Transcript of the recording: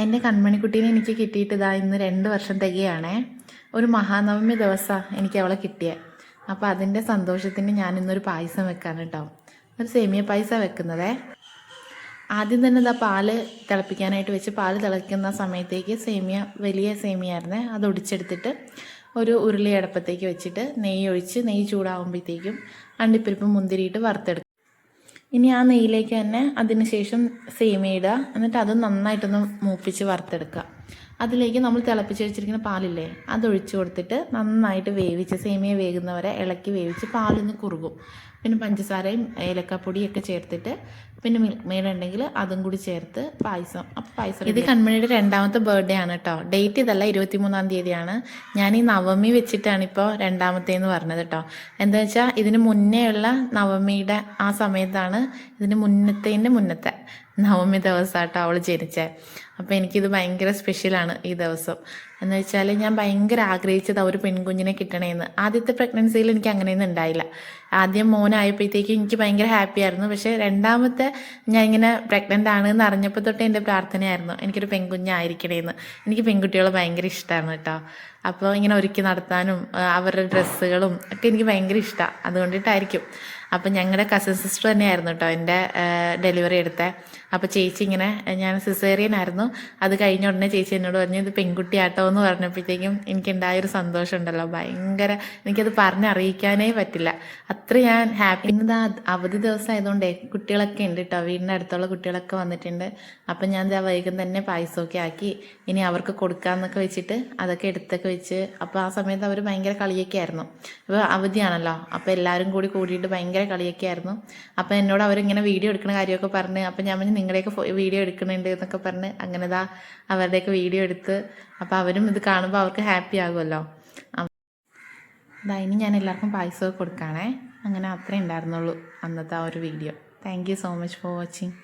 എൻ്റെ കൺമണിക്കുട്ടീനെ എനിക്ക് കിട്ടിയിട്ട് ഇതാ ഇന്ന് 2 വർഷം തികയാണേ. ഒരു മഹാനവമി ദിവസമാണ് എനിക്ക് അവളെ കിട്ടിയത്. അപ്പോൾ അതിൻ്റെ സന്തോഷത്തിന് ഞാൻ ഇന്നൊരു പായസം വെക്കാണ് കേട്ടോ. ഒരു സേമിയ പായസം വെക്കുന്നതേ. ആദ്യം തന്നെ ഇതാ പാല് തിളപ്പിക്കാനായിട്ട് വെച്ച് പാല് തിളയ്ക്കുന്ന സമയത്തേക്ക് വലിയ സേമിയായിരുന്നേ, അത് ഒടിച്ചെടുത്തിട്ട് ഒരു ഉരുളി അടുപ്പത്തേക്ക് വെച്ചിട്ട് നെയ്യ് ഒഴിച്ച് നെയ്യ് ചൂടാകുമ്പോഴത്തേക്കും അണ്ടിപ്പരിപ്പ് മുന്തിരിയിട്ട് വറുത്തെടുക്കും. ഇനി ആ നെയ്യിലേക്ക് തന്നെ അതിന് ശേഷം സേമിയ ഇടുക. എന്നിട്ട് അത് നന്നായിട്ടൊന്ന് മൂപ്പിച്ച് വറുത്തെടുക്കുക. അതിലേക്ക് നമ്മൾ തിളപ്പിച്ച് വെച്ചിരിക്കുന്ന പാലില്ലേ, അതൊഴിച്ച് കൊടുത്തിട്ട് നന്നായിട്ട് വേവിച്ച് സേമിയ വേകുന്നവരെ ഇളക്കി വേവിച്ച് പാലൊന്ന് കുറുകും. പിന്നെ പഞ്ചസാരയും ഏലക്കാപ്പൊടിയൊക്കെ ചേർത്തിട്ട് പിന്നെ മിൽക്ക് മെയ്ഡ് ഉണ്ടെങ്കിൽ അതും കൂടി ചേർത്ത് പായസം. അപ്പോൾ പായസം ഇത് കൺമണിയുടെ 2ാമത്തെ ബർത്ത്ഡേ ആണ് കേട്ടോ. ഡേറ്റ് ഇതല്ല, 23-ാം തീയതിയാണ്. ഞാൻ ഈ നവമി വെച്ചിട്ടാണ് ഇപ്പോൾ 2ാമത്തേന്ന് പറഞ്ഞത് കേട്ടോ. എന്താ വെച്ചാൽ ഇതിന് മുന്നേ ഉള്ള നവമിയുടെ ആ സമയത്താണ്, ഇതിന് മുന്നത്തെ നവമി ദിവസമായിട്ടോ അവൾ ജനിച്ചത്. അപ്പോൾ എനിക്കിത് ഭയങ്കര സ്പെഷ്യലാണ് ഈ ദിവസം. എന്ന് വെച്ചാൽ ഞാൻ ഭയങ്കര ആഗ്രഹിച്ചത് ഒരു പെൺകുഞ്ഞിനെ കിട്ടണമെന്ന്. ആദ്യത്തെ പ്രഗ്നൻസിയിൽ എനിക്ക് അങ്ങനെയൊന്നും ഉണ്ടായില്ല. ആദ്യം മോനായപ്പോഴത്തേക്കും എനിക്ക് ഭയങ്കര ഹാപ്പി ആയിരുന്നു. പക്ഷേ 2ാമത്തെ ഞാൻ ഇങ്ങനെ പ്രഗ്നൻ്റ് ആണെന്ന് അറിഞ്ഞപ്പോൾ തൊട്ട് എൻ്റെ പ്രാർത്ഥനയായിരുന്നു എനിക്കൊരു പെൺകുഞ്ഞായിരിക്കണേന്ന്. എനിക്ക് പെൺകുട്ടികളെ ഭയങ്കര ഇഷ്ടമാണ് കേട്ടോ. അപ്പോൾ ഇങ്ങനെ ഒരുക്കി നടത്താനും അവരുടെ ഡ്രസ്സുകളും ഒക്കെ എനിക്ക് ഭയങ്കര ഇഷ്ടമാണ്. അതുകൊണ്ടിട്ടായിരിക്കും. അപ്പം ഞങ്ങളുടെ കസിൻ സിസ്റ്റർ തന്നെയായിരുന്നു കേട്ടോ എൻ്റെ ഡെലിവറി എടുത്തത്. അപ്പോൾ ചേച്ചി ഇങ്ങനെ, ഞാൻ സിസേറിയൻ ആയിരുന്നു, അത് കഴിഞ്ഞ ഉടനെ ചേച്ചി എന്നോട് പറഞ്ഞു ഇത് പെൺകുട്ടിയാട്ടോ എന്ന് പറഞ്ഞപ്പോഴത്തേക്കും എനിക്കുണ്ടായൊരു സന്തോഷം ഉണ്ടല്ലോ, ഭയങ്കര, എനിക്കത് പറഞ്ഞറിയിക്കാനേ പറ്റില്ല. അത്ര ഞാൻ ഹാപ്പി. ഇന്നതാ അവധി ദിവസം ആയതുകൊണ്ടേ കുട്ടികളൊക്കെ ഉണ്ട് കേട്ടോ, വീടിൻ്റെ അടുത്തുള്ള കുട്ടികളൊക്കെ വന്നിട്ടുണ്ട്. അപ്പം ഞാൻ വൈകും തന്നെ പായസമൊക്കെ ആക്കി ഇനി അവർക്ക് കൊടുക്കാമെന്നൊക്കെ വെച്ചിട്ട് അതൊക്കെ എടുത്തൊക്കെ വെച്ച്. അപ്പോൾ ആ സമയത്ത് അവർ ഭയങ്കര കളിയൊക്കെ ആയിരുന്നു. അപ്പോൾ അവധിയാണല്ലോ, അപ്പോൾ എല്ലാവരും കൂടിയിട്ട് ഭയങ്കര കളിയൊക്കെ ആയിരുന്നു. അപ്പോൾ എന്നോട് അവരിങ്ങനെ വീഡിയോ എടുക്കുന്ന കാര്യമൊക്കെ പറഞ്ഞ്, അപ്പം ഞാൻ പറഞ്ഞു നിങ്ങളുടെയൊക്കെ വീഡിയോ എടുക്കുന്നുണ്ട് എന്നൊക്കെ പറഞ്ഞ് അങ്ങനെ അവരുടെയൊക്കെ വീഡിയോ എടുത്ത്. അപ്പോൾ അവരും ഇത് കാണുമ്പോൾ അവർക്ക് ഹാപ്പി ആകുമല്ലോ. ഇനി ഞാൻ എല്ലാവർക്കും പായസമൊക്കെ കൊടുക്കുകയാണേ. അങ്ങനെ അത്രേ ഉണ്ടായിരുന്നുള്ളൂ അന്നത്തെ ആ ഒരു video. Thank you so much for watching.